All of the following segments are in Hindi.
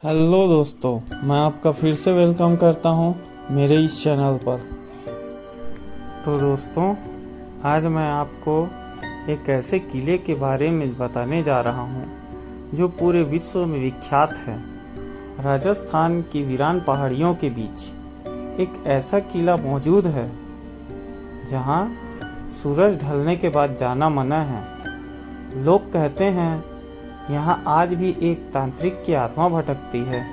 हेलो दोस्तों, मैं आपका फिर से वेलकम करता हूं मेरे इस चैनल पर। तो दोस्तों, आज मैं आपको एक ऐसे किले के बारे में बताने जा रहा हूं जो पूरे विश्व में विख्यात है। राजस्थान की वीरान पहाड़ियों के बीच एक ऐसा किला मौजूद है जहां सूरज ढलने के बाद जाना मना है। लोग कहते हैं यहाँ आज भी एक तांत्रिक की आत्मा भटकती है।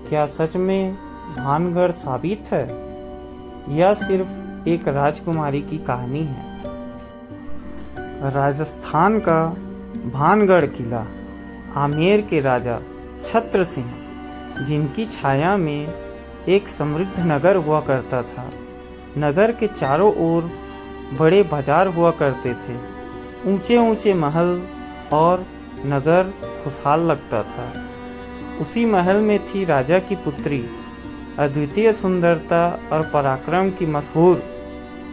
क्या सच में भानगढ़ साबित है या सिर्फ एक राजकुमारी की कहानी है? राजस्थान का भानगढ़ किला आमेर के राजा छत्र सिंह, जिनकी छाया में एक समृद्ध नगर हुआ करता था। नगर के चारों ओर बड़े बाजार हुआ करते थे, ऊंचे ऊंचे महल, और नगर खुशहाल लगता था। उसी महल में थी राजा की पुत्री, अद्वितीय सुंदरता और पराक्रम की मशहूर,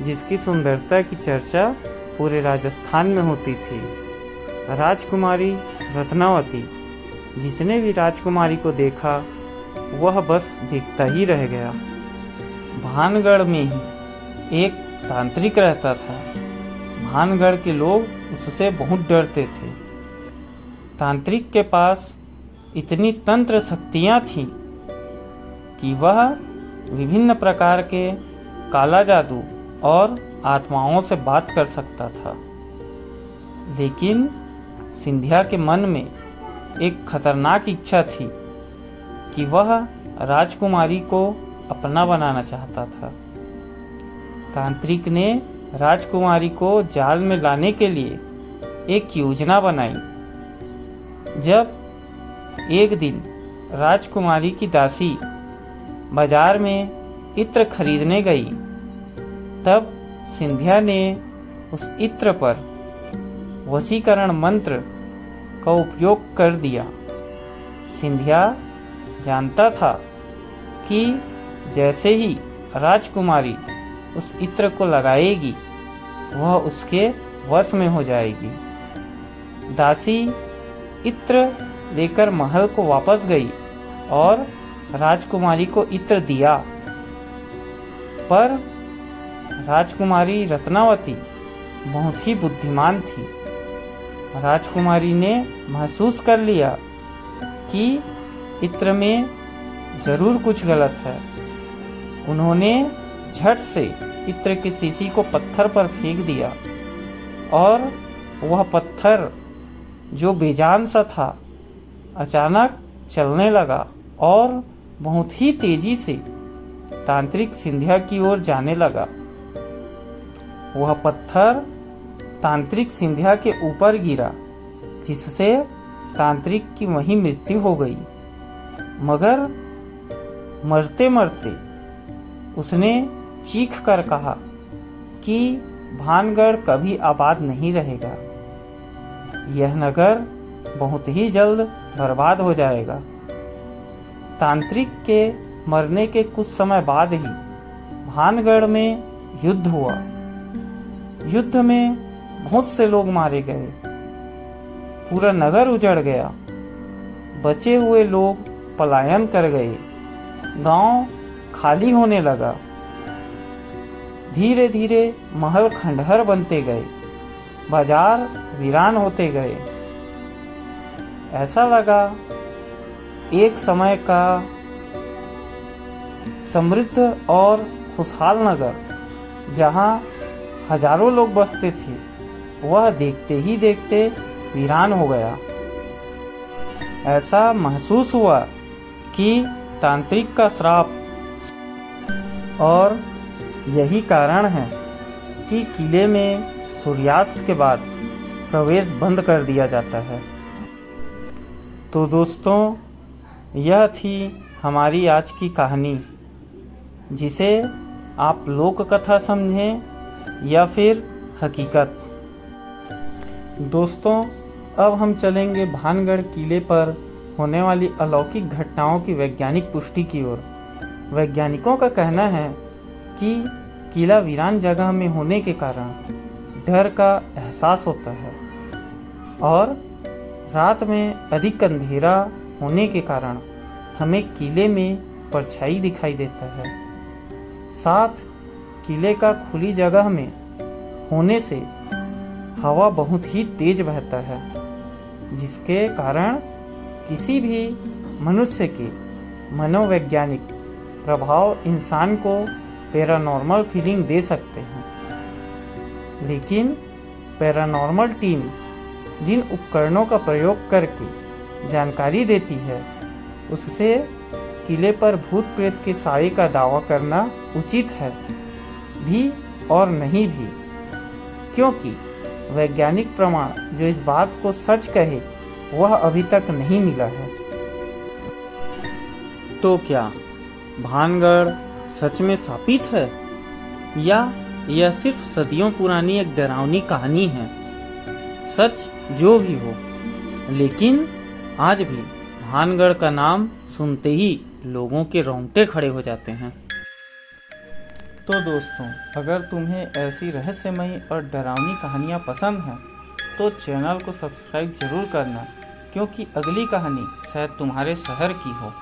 जिसकी सुंदरता की चर्चा पूरे राजस्थान में होती थी, राजकुमारी रत्नावती। जिसने भी राजकुमारी को देखा वह बस देखता ही रह गया। भानगढ़ में ही एक तांत्रिक रहता था। भानगढ़ के लोग उससे बहुत डरते थे। तांत्रिक के पास इतनी तंत्र शक्तियाँ थीं कि वह विभिन्न प्रकार के काला जादू और आत्माओं से बात कर सकता था। लेकिन सिंधिया के मन में एक खतरनाक इच्छा थी कि वह राजकुमारी को अपना बनाना चाहता था। तांत्रिक ने राजकुमारी को जाल में लाने के लिए एक योजना बनाई। जब एक दिन राजकुमारी की दासी बाजार में इत्र खरीदने गई, तब सिंधिया ने उस इत्र पर वशीकरण मंत्र का उपयोग कर दिया। सिंधिया जानता था कि जैसे ही राजकुमारी उस इत्र को लगाएगी वह उसके वश में हो जाएगी। दासी इत्र लेकर महल को वापस गई और राजकुमारी को इत्र दिया, पर राजकुमारी रत्नावती बहुत ही बुद्धिमान थी। राजकुमारी ने महसूस कर लिया कि इत्र में जरूर कुछ गलत है। उन्होंने झट से इत्र की शीशी को पत्थर पर फेंक दिया और वह पत्थर, जो बेजान सा था, अचानक चलने लगा और बहुत ही तेजी से तांत्रिक सिंधिया की ओर जाने लगा। वह पत्थर तांत्रिक सिंधिया के ऊपर गिरा, जिससे तांत्रिक की वहीं मृत्यु हो गई। मगर मरते मरते उसने चीख कर कहा कि भानगढ़ कभी आबाद नहीं रहेगा। यह नगर बहुत ही जल्द बर्बाद हो जाएगा। तांत्रिक के मरने के कुछ समय बाद ही भानगढ़ में युद्ध हुआ। युद्ध में बहुत से लोग मारे गए, पूरा नगर उजड़ गया। बचे हुए लोग पलायन कर गए, गांव खाली होने लगा। धीरे धीरे महल खंडहर बनते गए, बाजार वीरान होते गए। ऐसा लगा एक समय का समृद्ध और खुशहाल नगर, जहां हजारों लोग बसते थे, वह देखते ही देखते वीरान हो गया। ऐसा महसूस हुआ कि तांत्रिक का श्राप, और यही कारण है कि किले में सूर्यास्त के बाद प्रवेश बंद कर दिया जाता है। तो दोस्तों, यह थी हमारी आज की कहानी, जिसे आप लोक कथा समझें या फिर हकीकत। दोस्तों, अब हम चलेंगे भानगढ़ किले पर होने वाली अलौकिक घटनाओं की वैज्ञानिक पुष्टि की ओर। वैज्ञानिकों का कहना है कि किला वीरान जगह में होने के कारण डर का एहसास होता है और रात में अधिक अंधेरा होने के कारण हमें किले में परछाई दिखाई देता है। साथ किले का खुली जगह में होने से हवा बहुत ही तेज बहता है, जिसके कारण किसी भी मनुष्य के मनोवैज्ञानिक प्रभाव इंसान को पैरानॉर्मल फीलिंग दे सकते हैं। लेकिन पैरानॉर्मल टीम जिन उपकरणों का प्रयोग करके जानकारी देती है, उससे किले पर भूत प्रेत के साए का दावा करना उचित है भी और नहीं भी, क्योंकि वैज्ञानिक प्रमाण जो इस बात को सच कहे वह अभी तक नहीं मिला है। तो क्या भानगढ़ सच में शापित है, या यह सिर्फ सदियों पुरानी एक डरावनी कहानी है? सच जो भी हो, लेकिन आज भी भानगढ़ का नाम सुनते ही लोगों के रोंगटे खड़े हो जाते हैं। तो दोस्तों, अगर तुम्हें ऐसी रहस्यमयी और डरावनी कहानियाँ पसंद हैं तो चैनल को सब्सक्राइब जरूर करना, क्योंकि अगली कहानी शायद तुम्हारे शहर की हो।